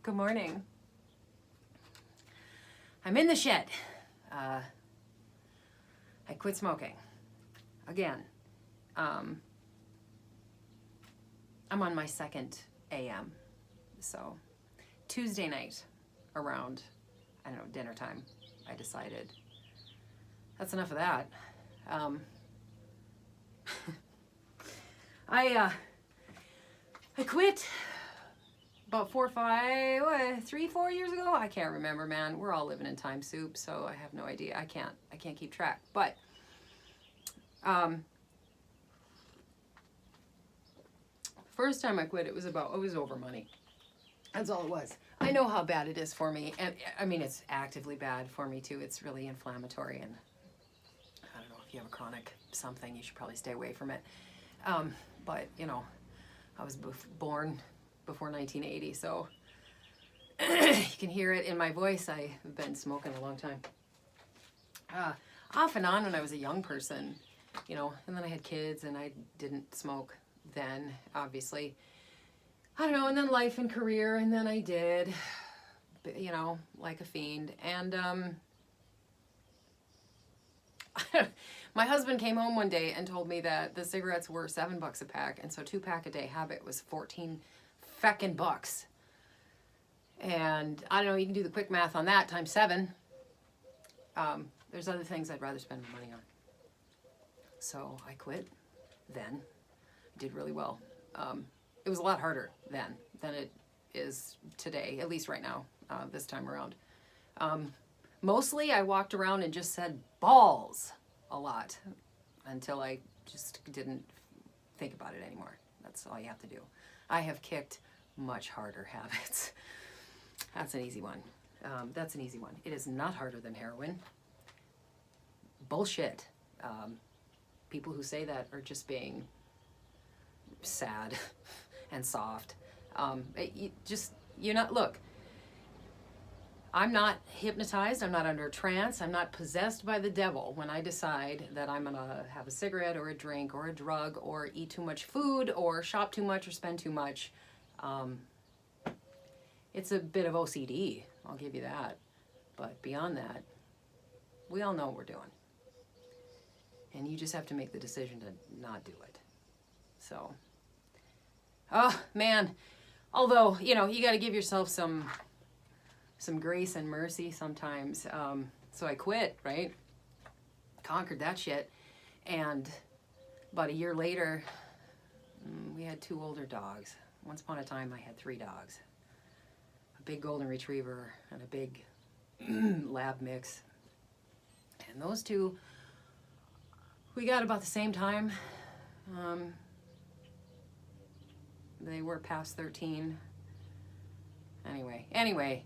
Good morning. I'm in the shed. I quit smoking. Again. I'm on my second AM. So Tuesday night around, I don't know, dinner time, I decided that's enough of that. I quit about 4 years ago. I can't remember, man. We're all living in time soup, so I have no idea. I can't keep track. But first time I quit, it was over money. That's all it was. I know how bad it is for me, and I mean it's actively bad for me too. It's really inflammatory, and I don't know if you have a chronic something, you should probably stay away from it. But you know, I was born before 1980, so you can hear it in my voice. I've been smoking a long time. Off and on when I was a young person, you know, and then I had kids and I didn't smoke then, obviously. I don't know, and then life and career, and then I did, you know, like a fiend. And my husband came home one day and told me that the cigarettes were $7 a pack, and so 2-pack a day habit was 14 feckin' bucks. And I don't know, you can do the quick math on that times 7. There's other things I'd rather spend my money on. So I quit then. Did really well. It was a lot harder then than it is today, at least right now, this time around. Mostly I walked around and just said balls a lot until I just didn't think about it anymore. That's all you have to do. I have kicked much harder habits. That's an easy one. It is not harder than heroin. Bullshit. People who say that are just being sad and soft. Look, I'm not hypnotized, I'm not under a trance, I'm not possessed by the devil when I decide that I'm gonna have a cigarette or a drink or a drug or eat too much food or shop too much or spend too much. It's a bit of OCD, I'll give you that. But beyond that, we all know what we're doing. And you just have to make the decision to not do it. So, oh man, although, you know, you got to give yourself some grace and mercy sometimes. So I quit, right? Conquered that shit. And about a year later, we had 2 older dogs. Once upon a time, I had 3 dogs. A big golden retriever and a big lab mix. And those 2, we got about the same time. They were past 13. Anyway,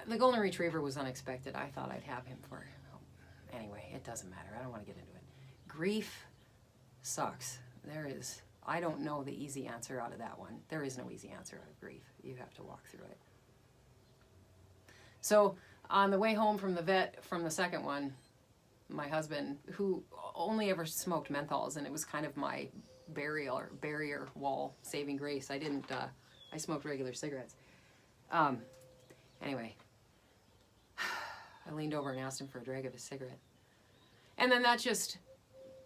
the golden retriever was unexpected. I thought I'd have him for... Anyway, it doesn't matter. I don't want to get into it. Grief sucks. I don't know the easy answer out of that one. There is no easy answer out of grief. You have to walk through it. So, on the way home from the vet, from the second one, my husband, who only ever smoked menthols, and it was kind of my barrier wall saving grace. I smoked regular cigarettes. Anyway, I leaned over and asked him for a drag of his cigarette. And then that just,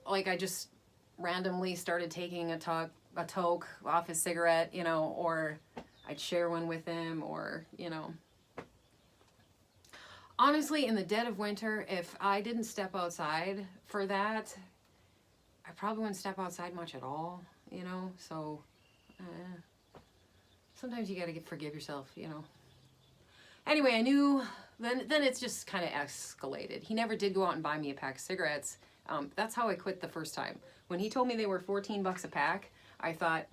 like, I just randomly started taking a toke off his cigarette, you know, or I'd share one with him, or, you know. Honestly, in the dead of winter, if I didn't step outside for that, I probably wouldn't step outside much at all, you know, so sometimes you gotta forgive yourself, you know. Anyway, I knew, then it's just kind of escalated. He never did go out and buy me a pack of cigarettes. That's how I quit the first time. When he told me they were 14 bucks a pack, I thought,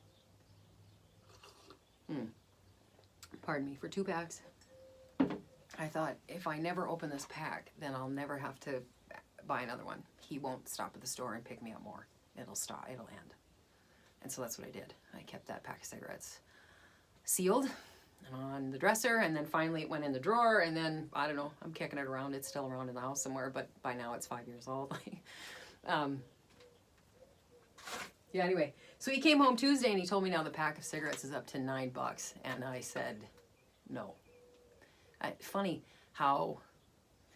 pardon me, for 2 packs, I thought, if I never open this pack, then I'll never have to buy another one. He won't stop at the store and pick me up more. It'll end. And so that's what I did. I kept that pack of cigarettes sealed and on the dresser, and then finally it went in the drawer, and then, I don't know, I'm kicking it around. It's still around in the house somewhere, but by now it's 5 years old. Yeah, anyway, so he came home Tuesday and he told me now the pack of cigarettes is up to $9, and I said, no, Funny how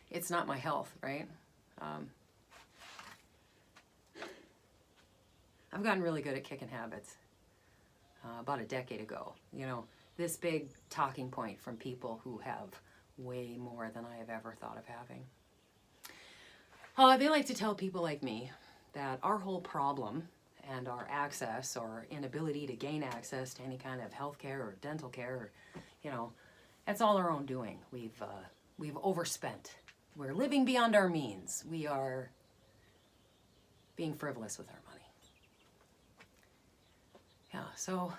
it's not my health, right? I've gotten really good at kicking habits about a decade ago. You know, this big talking point from people who have way more than I have ever thought of having. They like to tell people like me that our whole problem and our access or inability to gain access to any kind of health care or dental care, or, you know, that's all our own doing. We've overspent. We're living beyond our means. We are being frivolous with our money. Yeah, so,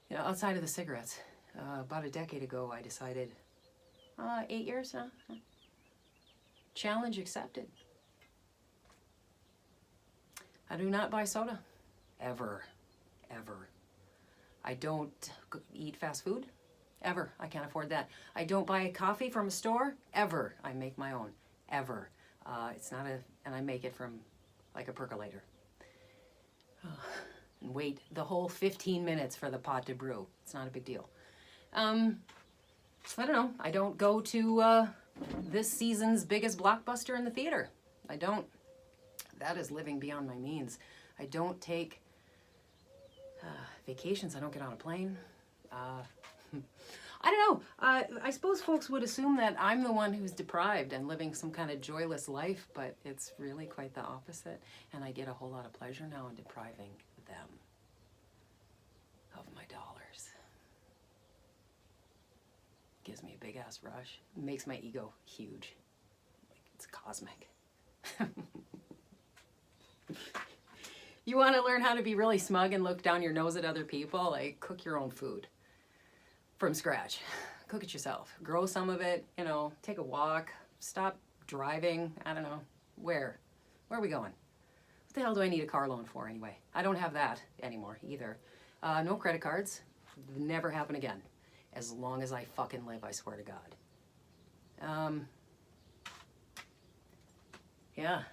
you know, outside of the cigarettes, about a decade ago, I decided, 8 years now, challenge accepted. I do not buy soda, ever. I don't eat fast food, ever. I can't afford that. I don't buy coffee from a store, ever. I make my own, ever. It's not and I make it from like a percolator. And wait the whole 15 minutes for the pot to brew. It's not a big deal. I don't know. I don't go to this season's biggest blockbuster in the theater. I don't. That is living beyond my means. I don't take vacations. I don't get on a plane. I don't know. I suppose folks would assume that I'm the one who's deprived and living some kind of joyless life, but it's really quite the opposite. And I get a whole lot of pleasure now in depriving them of my dollars. Gives me a big ass rush. Makes my ego huge. Like it's cosmic. You want to learn how to be really smug and look down your nose at other people? Like, cook your own food from scratch. Cook it yourself. Grow some of it, you know, take a walk, stop driving. I don't know. Where are we going? What the hell do I need a car loan for anyway? I don't have that anymore either. No credit cards. Never happen again. As long as I fucking live, I swear to God. Yeah.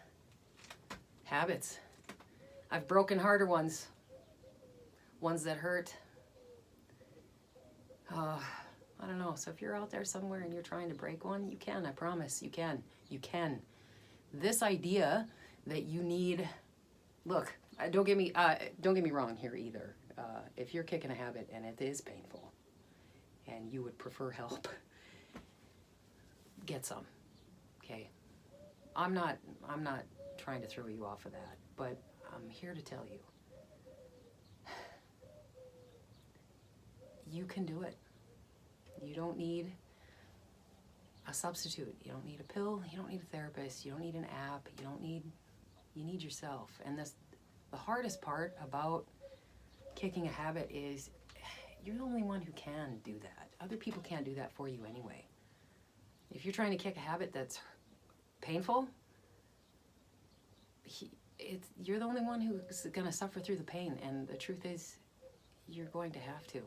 Habits. I've broken harder ones. Ones that hurt. I don't know. So if you're out there somewhere and you're trying to break one, you can. I promise. You can. You can. This idea that you need... Look, don't get me wrong here either. If you're kicking a habit and it is painful and you would prefer help, get some. Okay? I'm not trying to throw you off of that, but I'm here to tell you, you can do it. You don't need a substitute. You don't need a pill. You don't need a therapist. You don't need an app. You need yourself. And the hardest part about kicking a habit is you're the only one who can do that. Other people can't do that for you anyway. If you're trying to kick a habit that's painful, you're the only one who's going to suffer through the pain, and the truth is, you're going to have to.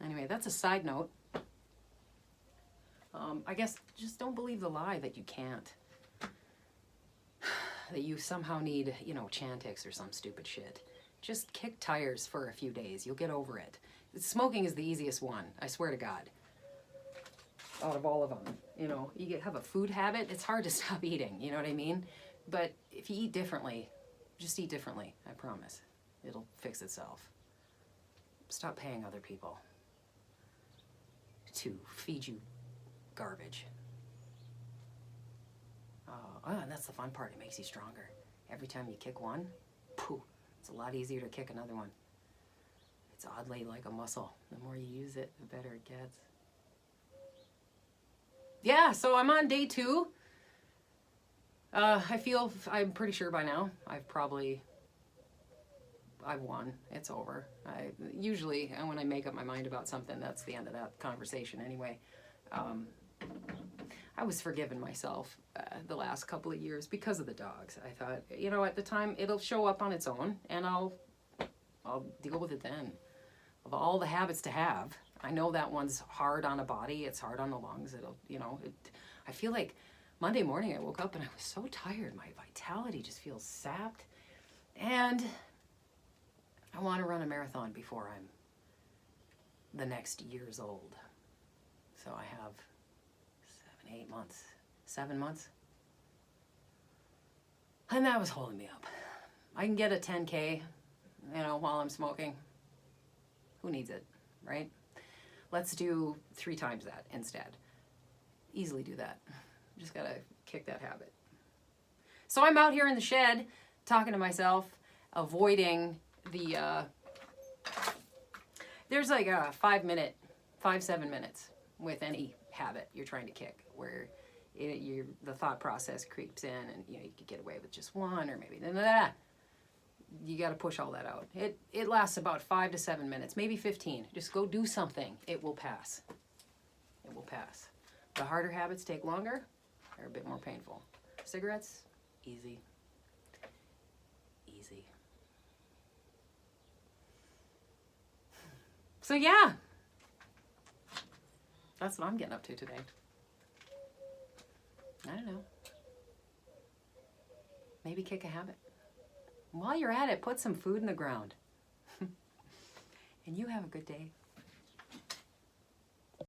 Anyway, that's a side note. I guess just don't believe the lie that you can't. That you somehow need, Chantix or some stupid shit. Just kick tires for a few days. You'll get over it. Smoking is the easiest one, I swear to God. Out of all of them. You have a food habit, it's hard to stop eating, you know what I mean? But if you eat differently, just eat differently, I promise. It'll fix itself. Stop paying other people to feed you garbage. And that's the fun part. It makes you stronger. Every time you kick one, it's a lot easier to kick another one. It's oddly like a muscle. The more you use it, the better it gets. Yeah, so I'm on day 2. I'm pretty sure by now I've won. It's over. Usually when I make up my mind about something, that's the end of that conversation anyway. I was forgiving myself the last couple of years because of the dogs. I thought, at the time it'll show up on its own and I'll deal with it then. Of all the habits to have, I know that one's hard on a body, it's hard on the lungs. I feel like Monday morning I woke up and I was so tired. My vitality just feels sapped. And I want to run a marathon before I'm the next year's old. So I have 7 months. And that was holding me up. I can get a 10K, while I'm smoking. Who needs it, right? Let's do 3 times that instead. Easily do that. Just gotta kick that habit. So I'm out here in the shed talking to myself, avoiding the, there's like a 7 minutes with any habit you're trying to kick where the thought process creeps in and you could get away with just one or maybe you got to push all that out. It lasts about 5 to 7 minutes, maybe 15. Just go do something. It will pass. It will pass. The harder habits take longer. They're a bit more painful. Cigarettes, easy. Easy. So yeah, that's what I'm getting up to today. I don't know. Maybe kick a habit. While you're at it, put some food in the ground. And you have a good day.